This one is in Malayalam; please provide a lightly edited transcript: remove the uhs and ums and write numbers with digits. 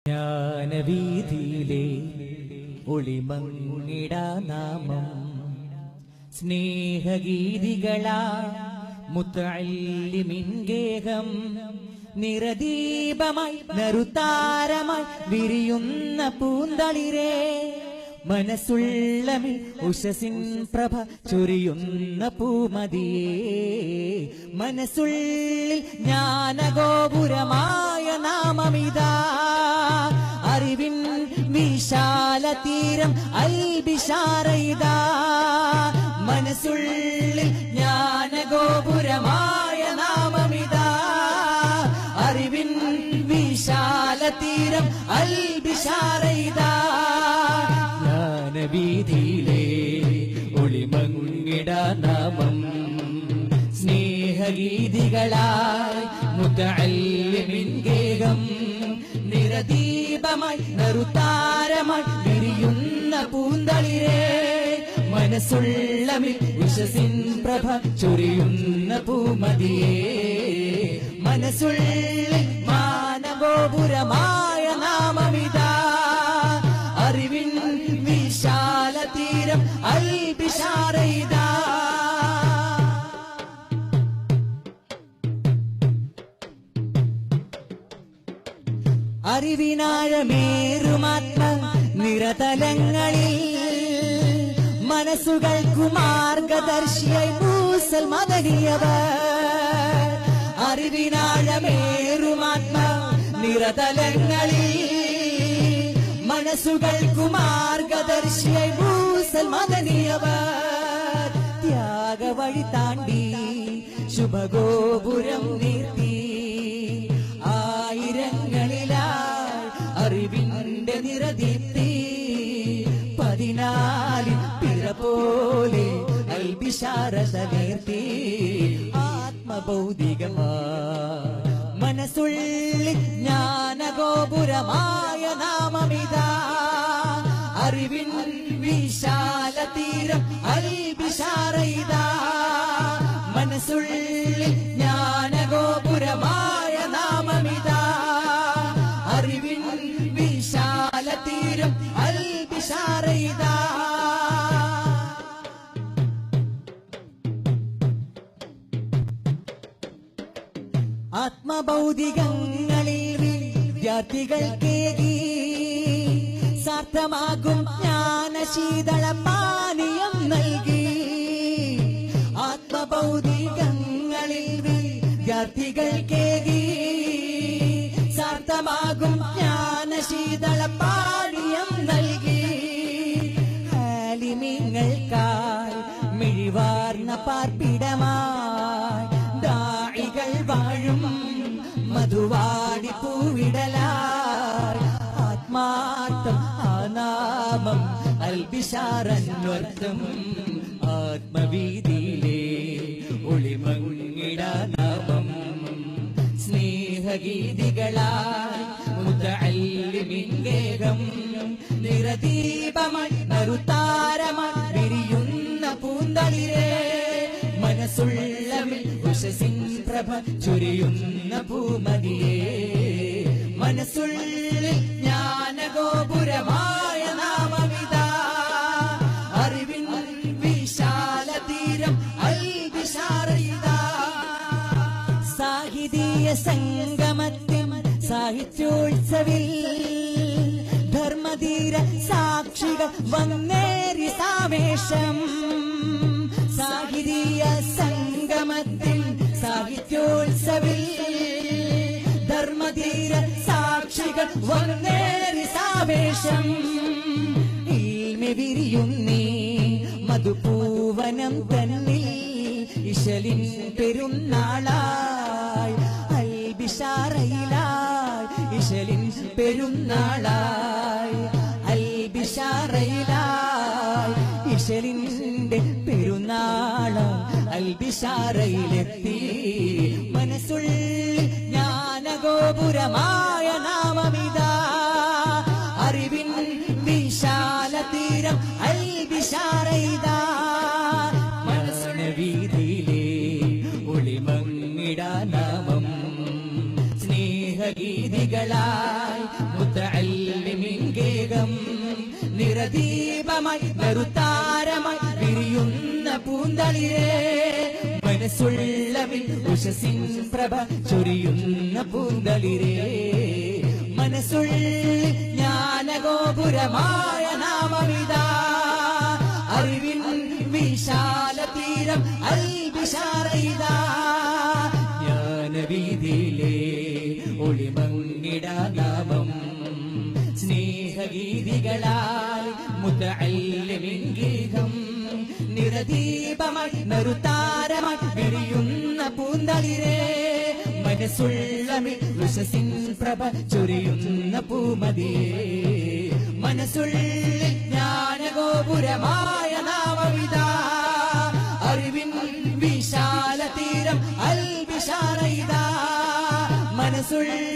ജ്ഞാനവീതിയിലെ ഒളിമങ്ങിടാ നാമം സ്നേഹഗീതികളാ മുത്തഅല്ലിമിൻ ഗേഹം നിറദീപമായി നറുതാരമായി വിരിയുന്ന പൂന്തളിരേ മനസ്സുള്ളമിൽ ഉഷസിൻ പ്രഭ ചൊരിയുന്ന പൂമതിയേ മനസ്സുള്ളിൽ ജ്ഞാനഗോപുരമായ നാമമിതാ അറിവിൻ വിശാല തീരം അൽ ബിശാറയിതാ മനസ്സുള്ളിൽ ജ്ഞാനഗോപുരമായ നാമമിതാ അറിവിൻ വിശാല തീരം അൽ ബിശാറയിതാ ജ്ഞാനവീതിയിലെ ഒളിമങ്ങിടാ നാമം സ്നേഹഗീതികളായി മുതഅല്ലിമിൻ ഗേഹം നിറദീപമായി നറുതാരമായി വിരിയുന്ന പൂന്തളിരേ മനസ്സുള്ളമിൽ ഉഷസിൻ പ്രഭ ചൊരിയുന്ന പൂമതിയേ മനസ്സുള്ളിൽ മാനഗോപുരമായ നാമമിതാ അറിവിൻ വിശാല തീരം അൽ ബിശാറയിതാ അറിവിനാഴമേറുമാത്മ നിരതലങ്ങളിൽ മനസ്സുകൾക്കു മാർഗദർശിയായി മൂസൽ മദനിയവർ അറിവിനാഴമേറുമാത്മ നിരതലങ്ങളിൽ മനസ്സുകൾക്കു മാർഗദർശിയായി മൂസൽ മദനിയവർ ത്യാഗ വഴി താണ്ടി ശുഭഗോപുരം നീർത്തി ആയിരങ്ങളിലായി അറിവിന്റെ നിറദീപ്തി 14 പിറ പോലെ അൽ ബിശാറത നീർത്തി ആത്മഭൗതികമായി മനസ്സുള്ളിൽ ജ്ഞാനഗോപുരമായ നാമമിതാ അറിവിൻ വിശാല തീരം അൽ ബിശാറയിതാ മനസ്സുള്ളിൽ ജ്ഞാനഗോപുരമായ നാമമിതാ അറിവിൻ വിശാല തീരം അൽ ബിശാറയിതാ ആത്മഭൗതികങ്ങളിൽ വിദ്യാർത്ഥികൾക്കേകി സാർത്ഥമാകും ജ്ഞാനശീതള പാനീയം നൽകി ആത്മഭൗതികങ്ങളിൽ വിദ്യാർത്ഥികൾക്കേകി സാർത്ഥമാകും ജ്ഞാനശീതള പാനീയം നൽകി ആലിമീങ്ങൾക്കായി മിഴിവാർന്ന പാർപ്പിടമായി ദാഇകൾ വാഴും മധുവാടി പൂവിടലായി ആത്മാർത്ഥം ആ നാമം അൽ ബിശാറന്വർത്ഥം ആത്മവീതിയിലെ ഒളിമങ്ങിടാ നാമം സ്നേഹഗീതികളായി മുതഅല്ലിമിൻ ഗേഹം നിറദീപമായി നറുതാരമായി വിരിയുന്ന പൂന്തളിരേ മനസ്സുള്ളമിൽ ഉഷസിൻ പ്രഭ ചൊരിയുന്ന പൂമതിയേ മനസ്സുള്ളിൽ ജ്ഞാനഗോപുരമായ നാമമിതാ അറിവിൻ വിശാല തീരം അൽ ബിശാറയിതാ സാഹിതീയ സംഗമത്തിൽ സാഹിത്യോത്സവിൽ ധർമ്മധീര സാക്ഷികൾ വന്നേറി സാവേശം സാഹിതീയ സംഗമത്തിൽ സാഹിത്യോത്സവിൽ ധർമ്മധീര സാക്ഷികൾ വന്നേറി സാവേശം ഇൽമി വിരിയുന്നീ മധുപൂവനം തന്നിൽ ഇശലിൻ പെരുന്നാളായി അൽ ബിശാറയിലായി ഇശലിൻ പെരുന്നാളായി അൽ ബിശാറയിലായി ഇശലിന്റെ പെരുന്നാള് അൽ ബിശാറയിലെത്തി മനസ്സുള്ളിൽ ജ്ഞാനഗോപുരമായ നാമമിതാ അറിവിൻ വിശാല തീരം അൽ ബിശാറയിതാ മനസ്സുവീതിയിലെ ഒളിമങ്ങിടാ നാമം സ്നേഹഗീതികളായി നിറദീപമായി നറുത്താരമായി വിരിയുന്ന പൂന്തളിരേ മനസ്സുള്ളവിൽ ഉഷസിൻ പ്രഭ ചൊരിയുന്ന പൂന്തളിരേ മനസ്സുള്ളിൽ ജ്ഞാനഗോപുരമായ നാമമിതാ അറിവിൻ വിശാല തീരം അൽ ബിശാറയിതാ ജ്ഞാനവീതിയിലെ ഒളിമങ്ങിടാ നാമം സ്നേഹഗീതികളാൽ മുതഅല്ലിമിൻ ഗീതം നിറദീപമായി നറുത്താരമായി വിരിയുന്ന പൂന്തളിരേ മനസ്സുള്ളമിൽ ഉഷസിൻ പ്രഭ ചൊരിയുന്ന പൂമതിയേ മനസ്സുള്ളിൽ ജ്ഞാനഗോപുരമായ നാമമിതാ അറിവിൻ വിശാല തീരം അൽ ബിശാറയിതാ മനസ്സുള്ളിൽ